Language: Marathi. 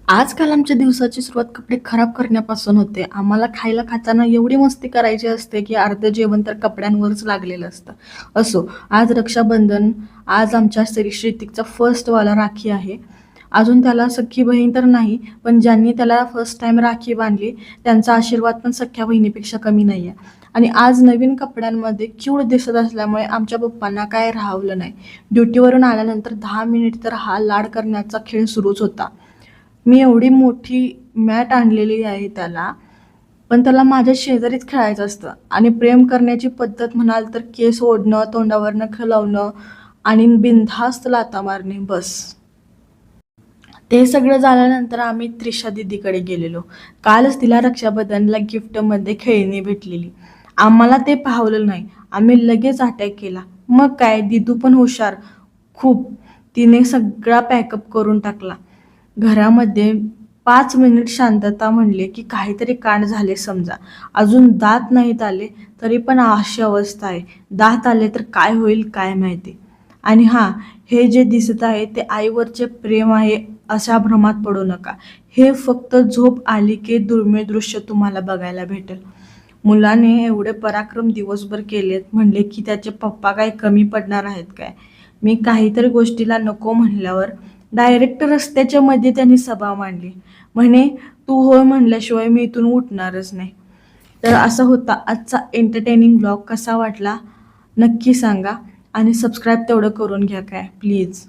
आजकाल आमच्या दिवसाची सुरुवात कपडे खराब करण्यापासून होते. आम्हाला खायला खाताना एवढी मस्ती करायची असते, की अर्धं जेवण तर कपड्यांवरच लागलेलं असतं. असो, आज रक्षाबंधन, आज आमच्या श्रीतिकचा फर्स्टवाला राखी आहे. अजून त्याला सख्खी बहीण तर नाही, पण ज्यांनी त्याला फर्स्ट टाईम राखी बांधली, त्यांचा आशीर्वाद पण सख्ख्या बहिणीपेक्षा कमी नाही आहे. आणि आज नवीन कपड्यांमध्ये क्यूट दिसत असल्यामुळे आमच्या पप्पांना काय राहवलं नाही. ड्युटीवरून आल्यानंतर 10 मिनिट तर हा लाड करण्याचा खेळ सुरूच होता. मी एवढी मोठी मॅट आणलेली आहे त्याला, पण त्याला माझ्या शेजारीच खेळायचं असतं आणि प्रेम करण्याची पद्धत म्हणाल तर केस ओढणं, तोंडावरनं खिलवणं आणि बिनधास्त लाथा मारणे बस. ते सगळं झाल्यानंतर आम्ही त्रिशा दीदीकडे गेलेलो. कालच तिला रक्षाबंधनला गिफ्टमध्ये खेळणी भेटलेली. आम्हाला ते पाहवलं नाही. आम्ही लगेच अटॅक केला. मग काय, दिदू पण हुशार खूप. तिने सगळा पॅकअप करून टाकला. घरामध्ये 5 मिनिट शांतता म्हणले की काहीतरी कांड झाले समजा. अजून दात नाहीत आले तरी पण अशी अवस्था आहे. दात आले तर काय होईल काय माहिती. आणि हां, हे जे दिसत आहे ते आईवरचे प्रेम आहे अशा भ्रमात पडू नका. हे फक्त झोप आली की दुर्मिळ दृश्य तुम्हाला बघायला भेटेल. मुलाने एवढे पराक्रम दिवसभर केलेत म्हणले की त्याचे पप्पा काय कमी पडणार आहेत काय. मी काहीतरी गोष्टीला नको म्हणल्यावर डायरेक्ट रस्त्याच्या मध्ये त्यांनी सभा मांडली. म्हणे तू होय म्हणल्याशिवाय मी इथून उठणारच नाही. तर असा होता आजचा एंटरटेनिंग ब्लॉग. कसा वाटला नक्की सांगा आणि सबस्क्राईब तेवढं करून घ्या काय प्लीज.